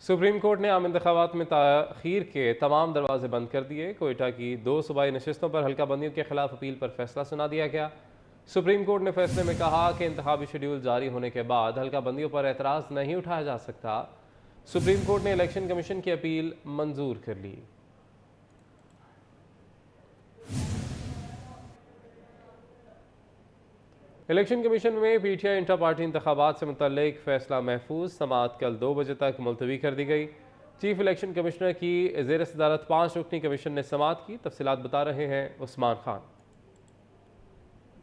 Supreme court ने आम इंतखाबात में ताख़ीर के तमाम दरवाजे बंद कर दिए। कोयटा की 2 सूबाई नशिस्तों पर हल्का बंदियों के खिलाफ अपील पर फैसला सुना दिया गया। सुप्रीम कोर्ट ने फैसले में कहा कि इंतखाबी शेड्यूल जारी होने के बाद हल्का बंदियों पर एतराज़ नहीं उठाया जा सकता। सुप्रीम कोर्ट ने इलेक्शन कमीशन की अपील मंजूर कर ली। इलेक्शन कमीशन में पीटीआई इंटर पार्टी इंतखाबात से मुतल्लिक फैसला महफूज समाअत कल 2 बजे तक मुलतवी कर दी गई। चीफ इलेक्शन कमिश्नर की ज़ेर सदारत 5 रुकनी कमीशन ने समाअत की। तफसीलात बता रहे हैं Usman Khan.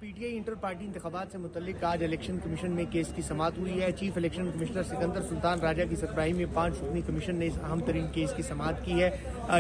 PTI inter party इंतखाबात से मुतल्लिक आज इलेक्शन कमीशन में केस की समाअत हुई है। Chief election commissioner Sikandar Sultan Raja की सरबराही में 5 रुकनी कमीशन ने इस अहम तरीन केस की समाअत की है।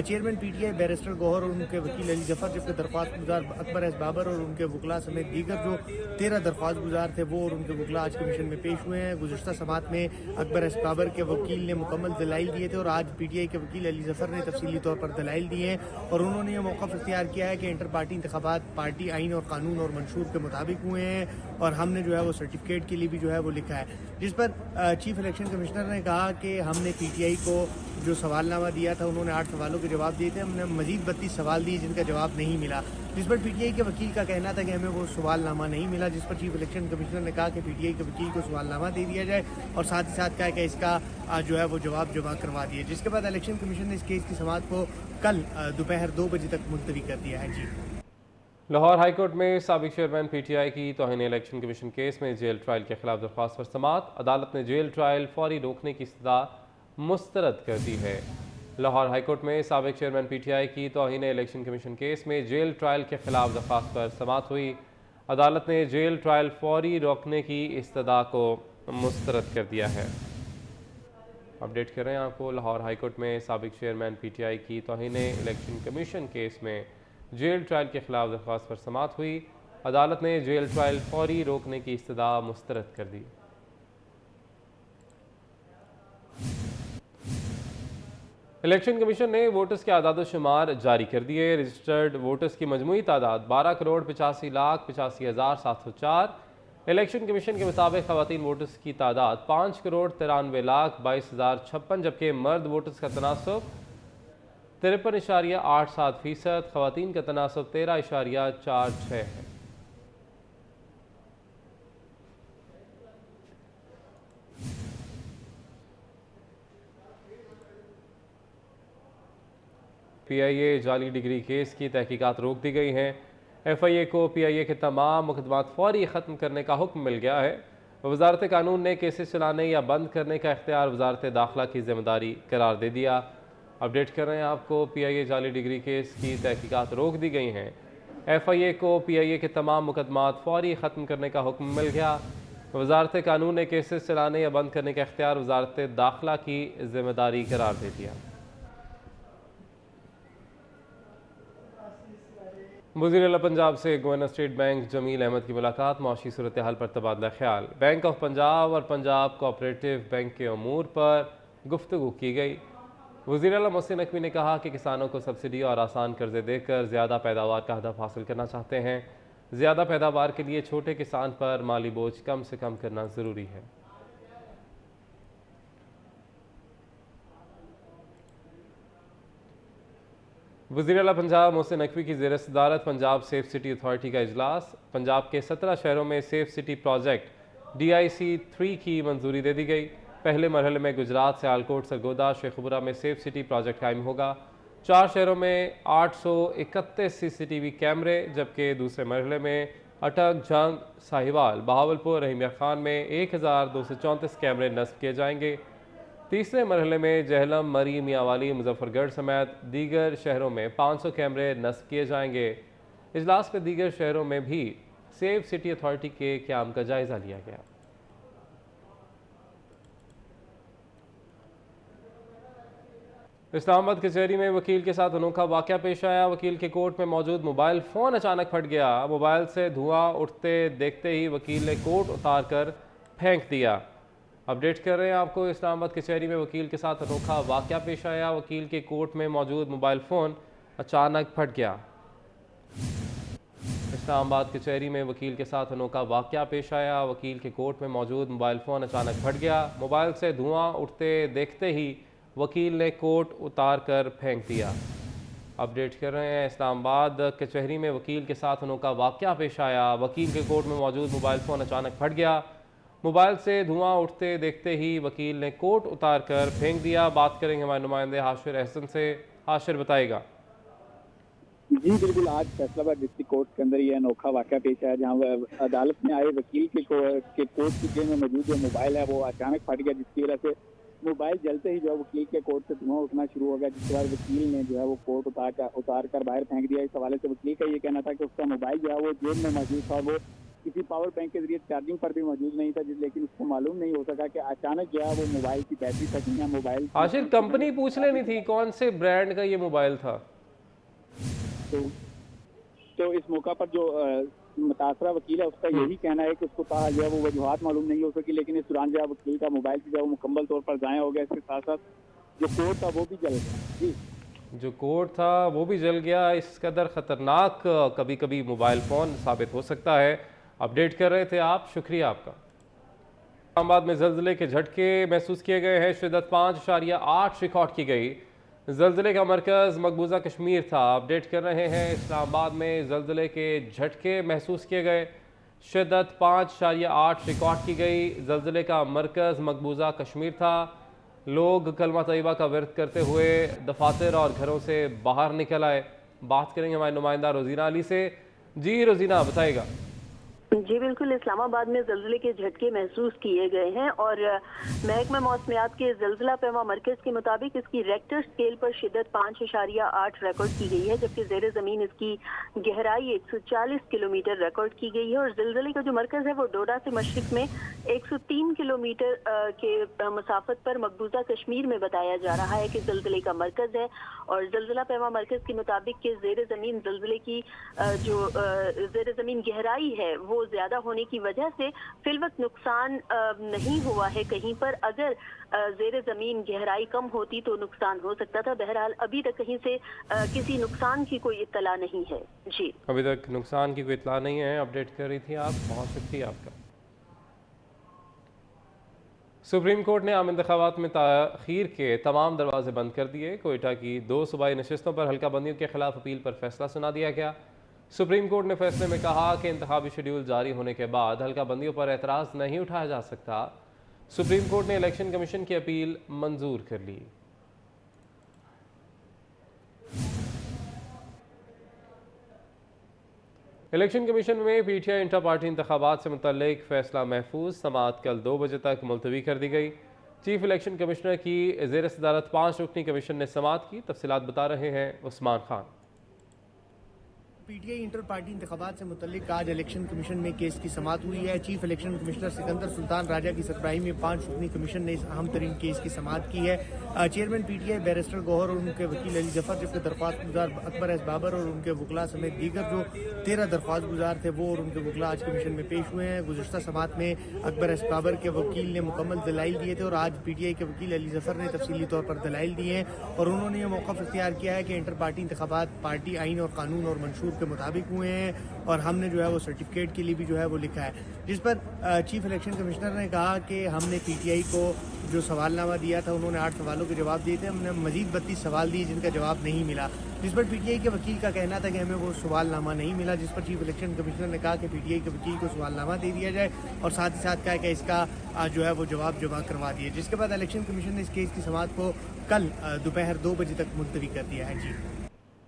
चेयरमैन पीटीआई बैरिस्टर गौहर और उनके वकील अली जफर, जबकि दरख्वास्त गुजार अकबर एस बाबर और उनके वकला समेत दीगर जो 13 दरख्वास्त गुजार थे वो और उनके वकला आज कमीशन में पेश हुए हैं। गुज़श्ता समाअत में अकबर एस बाबर के वकील ने मुकम्मल दलाइल दिए थे और आज पीटीआई के वकील अली जफर ने तफसीली तौर पर दलाइल दिए हैं और उन्होंने यह मौक़िफ़ इख्तियार किया है कि इंटर पार्टी इंतखाबात पार्टी आइन और कानून और मंशूर के मुताबिक हुए हैं और हमने जो है वो सर्टिफिकेट के लिए भी जो है वो लिखा है, जिस पर चीफ इलेक्शन कमिश्नर ने कहा कि हमने पीटीआई को जो सवालनामा दिया था उन्होंने 8 सवालों के जवाब दिए थे, हमने मजीद 32 सवाल दिए जिनका जवाब नहीं मिला, जिस पर पीटीआई के वकील का कहना था कि हमें वो सवालनामा नहीं मिला, जिस पर चीफ इलेक्शन कमिश्नर ने कहा कि पीटीआई के वकील को सवालनामा दे दिया जाए और साथ ही साथ कहा कि इसका जो है वो जवाब जमा करवा दिए, जिसके बाद इलेक्शन कमीशन ने इस केस की समाअत को कल दोपहर 2 बजे तक मुलतवी कर दिया है। जी, लाहौर हाईकोर्ट में साबिक चेयरमैन पीटीआई की तौहीन इलेक्शन कमीशन केस में जेल ट्रायल के खिलाफ दरख्वास्त पर समाअत। अदालत ने जेल ट्रायल फौरी रोकने की सजा मुस्तरद कर दी है। लाहौर हाईकोर्ट में साबिक चेयरमैन पीटीआई की तौहीन इलेक्शन कमीशन केस में जेल ट्रायल के खिलाफ दरख्वास्त पर समाअत हुई। अदालत ने जेल ट्रायल फौरी रोकने की इस्तदा को मुस्तरद कर दिया है। अपडेट कर रहे हैं आपको। लाहौर हाईकोर्ट में साबिक चेयरमैन पीटीआई की तौहीन इलेक्शन कमीशन केस में जेल ट्रायल के खिलाफ दरख्वास्त पर समाअत हुई। अदालत ने जेल ट्रायल फौरी रोकने की इस्तदा मुस्तरद कर दी। इलेक्शन कमीशन ने वोटर्स के आदाद शुमार जारी कर दिए। रजिस्टर्ड वोटर्स की मजमूई तादाद 12,85,85,704। इलेक्शन कमीशन के मुताबिक खवातीन वोटर्स की तादाद 5,93,22,056, जबकि मर्द वोटर्स का तनासब 53.87%, खवातीन का तनासब 13.46 है। पीआईए जाली डिग्री केस की तहकीकात रोक दी गई हैं। एफआईए को पीआईए के तमाम मुकदमात फौरी ख़त्म करने का हुक्म मिल गया है। वजारत कानून ने केसेस चलाने या बंद करने का इख्तियार वजारत दाखिला की जिम्मेदारी करार दे दिया। अपडेट कर रहे हैं आपको। पीआईए जाली डिग्री केस की तहकीकात रोक दी गई हैं। एफआईए को पीआईए के तमाम मुकदमात फौरी ख़त्म करने का हुक्म मिल गया। वजारत कानून ने केसेस चलाने या बंद करने का इख्तियार वजारत दाखिला की जिम्मेदारी करार दे दिया। वज़ीर आला पंजाब से governor state bank Jamil Ahmed की मुलाकात। मौशी सूरत हाल पर तबादला ख्याल। बैंक ऑफ पंजाब और पंजाब कोऑपरेटिव बैंक के अमूर पर गुफ्तगू की गई। वज़ीर आला मोहसिन नकवी ने कहा कि किसानों को सब्सिडी और आसान कर्जे देकर ज़्यादा पैदावार का हदफ हासिल करना चाहते हैं। ज़्यादा पैदावार के लिए छोटे किसान पर माली बोझ कम से कम करना ज़रूरी है। वज़ीर आला पंजाब मोहसिन नकवी की ज़ेर सदारत पंजाब सेफ सिटी अथॉरिटी का इजलास। पंजाब के 17 शहरों में सेफ सिटी प्रोजेक्ट DIC 3 की मंजूरी दे दी गई। पहले मरहले में गुजरात, सियालकोट, सरगोदा, शेखपुरा में सेफ सिटी प्रोजेक्ट कायम होगा। 4 शहरों में 831 CCTV कैमरे, जबकि दूसरे मरहले में अटक, जंग, साहिवाल, बहावलपुर, रहीमिया खान में 1234 कैमरे नस्ब किए जाएंगे। तीसरे मरहले में जहलम, मरी, मियांवाली, मुजफ्फरगढ़ समेत दीगर शहरों में 500 कैमरे नस्ब किए जाएंगे। इजलास में दीगर शहरों में भी सेफ सिटी अथॉरिटी के क़याम का जायज़ा लिया गया। इस्लामाबाद कचहरी में वकील के साथ अनोखा वाक़या पेश आया। वकील के कोर्ट में मौजूद मोबाइल फ़ोन अचानक फट गया। मोबाइल से धुआं उठते देखते ही वकील ने कोट उतार कर फेंक दिया। अपडेट कर रहे हैं आपको। इस्लामाबाद कचहरी में वकील के साथ अनोखा वाक़या पेश आया। वकील के कोर्ट में मौजूद मोबाइल फ़ोन अचानक फट गया। इस्लामाबाद कचहरी में वकील के साथ अनोखा वाक़या पेश आया। वकील के कोर्ट में मौजूद मोबाइल फ़ोन अचानक फट गया। मोबाइल से धुआं उठते देखते ही वकील ने कोट उतार कर फेंक दिया। अपडेट कर रहे हैं, इस्लामाबाद कचहरी में वकील के साथ अनोखा वाकया पेश आया। वकील के कोट में मौजूद मोबाइल फ़ोन अचानक फट गया। मोबाइल से धुआं उठते देखते ही वकील ने कोट उतार कर फेंक दिया। बात करेंगे हमारे नुमाइंदे हाशिर अहसन से। हाशिर बताएगा। जी बिल्कुल, आज फैसलाबाद डिस्ट्रिक्ट कोर्ट के अंदर ये अनोखा वाकया पेश आया, जहां अदालत में आए वकील के कोर्ट की जेब में मौजूद जो मोबाइल है वो अचानक फट गया, जिसकी वजह से मोबाइल जलते ही जो है वकील के कोर्ट से धुआं उठना शुरू हो गया, जिसके बाद वकील ने जो है वो कोर्ट उतार कर बाहर फेंक दिया। इस हवाले से वकील का ये कहना था कि उसका मोबाइल जो है वो जेब में मौजूद था, वो किसी पावर बैंक के जरिए चार्जिंग पर भी मौजूद नहीं था, लेकिन उसको मालूम नहीं हो सका कि अचानक जो है वो मोबाइल की बैटरी फटी है। मोबाइल हाशिर, कंपनी पूछ लेनी थी कौन से ब्रांड का ये मोबाइल था। तो इस मौका पर जो मुतासरा वकील है उसका यही कहना है कि उसको कहा जो है वो वजूहात मालूम नहीं हो सकी, लेकिन इस दौरान जो है वकील का मोबाइल जो है वो मुकम्मल तौर पर ज़ाया हो गया। इसके साथ साथ जो कोर्ट था वो भी जल गया। जी, जो कोर्ट था वो भी जल गया। इस कदर ख़तरनाक कभी कभी मोबाइल फ़ोन साबित हो सकता है। अपडेट कर रहे थे आप, शुक्रिया आपका। इस्लामाबाद में ज़लज़ले के झटके महसूस किए गए हैं। शिद्दत 5.8 रिकॉर्ड की गई। ज़लज़ले का मरकज़ मकबूजा कश्मीर था। अपडेट कर रहे हैं, इस्लामाबाद में ज़लज़ले के झटके महसूस किए गए। शिद्दत 5.8 रिकॉर्ड की गई। ज़लज़ले का मरकज़ मकबूजा कश्मीर था। लोग कलमा तैयबा का विर्द करते हुए दफातर और घरों से बाहर निकल आए। बात करेंगे हमारे नुमाइंदा रोजीना अली से। जी रोजीना, बताइएगा। जी बिल्कुल, इस्लामाबाद में ज़लज़ले के झटके महसूस किए गए हैं और महकमा मौसमियात के ज़लज़ला पैमा मरकज़ के मुताबिक इसकी रेक्टर स्केल पर शिद्दत 5.8 रिकॉर्ड की गई है, जबकि ज़ेर ज़मीन इसकी गहराई 140 किलोमीटर रिकॉर्ड की गई है। और ज़लज़ले का जो मरकज़ है वो डोडा से मशरिक में 103 किलोमीटर के मसाफत पर मकबूजा कश्मीर में बताया जा रहा है कि ज़लज़ले का मरकज़ है। और ज़लज़ला पैमा मरकज़ के मुताबिक कि ज़ेर ज़मीन ज़लज़ले की जो ज़ेर ज़मीन गहराई है वो ज्यादा होने की वजह से फिलवक्त नुकसान नहीं हुआ है कहीं पर। अगर ज़ेर ज़मीन गहराई कम होती तो नुकसान हो सकता था। बहरहाल अभी तक कहीं से किसी नुकसान की कोई इत्तला नहीं है। जी, अभी तक नुकसान की कोई इत्तला नहीं है। अपडेट कर रही थी आप, बहुत शुक्रिया आपका। सुप्रीम कोर्ट ने आम इंतखाबात में ताख़ीर के तमाम दरवाजे बंद कर दिए। कोयटा की 2 सूबाई नशिस्तों पर हल्का बंदियों के खिलाफ अपील पर फैसला सुना दिया गया। सुप्रीम कोर्ट ने फैसले में कहा कि इंतखाबी शेड्यूल जारी होने के बाद हल्का बंदियों पर एतराज़ नहीं उठाया जा सकता। सुप्रीम कोर्ट ने इलेक्शन कमीशन की अपील मंजूर कर ली। इलेक्शन कमीशन में पीटीआई इंटर पार्टी इंतखाबात से मुतल्लिक फैसला महफूज। समाअत कल 2 बजे तक मुलतवी कर दी गई। चीफ इलेक्शन कमिश्नर की ज़ेर सदारत 5 रुकनी कमीशन ने समाअत की। तफसीलात बता रहे हैं Usman Khan. PTI inter party इंतखाबात से मुतल्लिक आज इलेक्शन कमीशन में केस की समाअत हुई है। Chief election commissioner Sikandar Sultan Raja की सरबराही में 5 रुकनी कमीशन ने इस अहम तरीन केस की समाअत की है। चेयरमैन पीटीआई बैरिस्टर गौहर और उनके वकील अली जफर, जबकि दरख्वास्त गुजार अकबर एस बाबर और उनके वकला समेत दीगर जो 13 दरख्वास्त गुजार थे वो और उनके वकला आज कमीशन में पेश हुए हैं। गुज़श्ता समाअत में अकबर एस बाबर के वकील ने मुकम्मल दलाइल दिए थे और आज पीटीआई के वकील अली जफर ने तफसीली तौर पर दलाइल दिए हैं और उन्होंने ये मौक़िफ़ इख्तियार किया है कि इंटर पार्टी इंतखाबात पार्टी आइन और कानून और मंशूर के मुताबिक हुए हैं और हमने जो है वो सर्टिफिकेट के लिए भी जो है वो लिखा है, जिस पर चीफ इलेक्शन कमिश्नर ने कहा कि हमने पीटीआई को जो सवालनामा दिया था उन्होंने 8 सवालों के जवाब दिए थे, हमने मजीद 32 सवाल दिए जिनका जवाब नहीं मिला, जिस पर पीटीआई के वकील का कहना था कि हमें वो सवालनामा नहीं मिला, जिस पर चीफ इलेक्शन कमिश्नर ने कहा कि पीटीआई के वकील को सवालनामा दे दिया जाए और साथ ही साथ कहा कि इसका जो है वो जवाब जमा करवा दिए, जिसके बाद इलेक्शन कमीशन ने इस केस की समाअत को कल दोपहर 2 बजे तक मुलतवी कर दिया है। जी।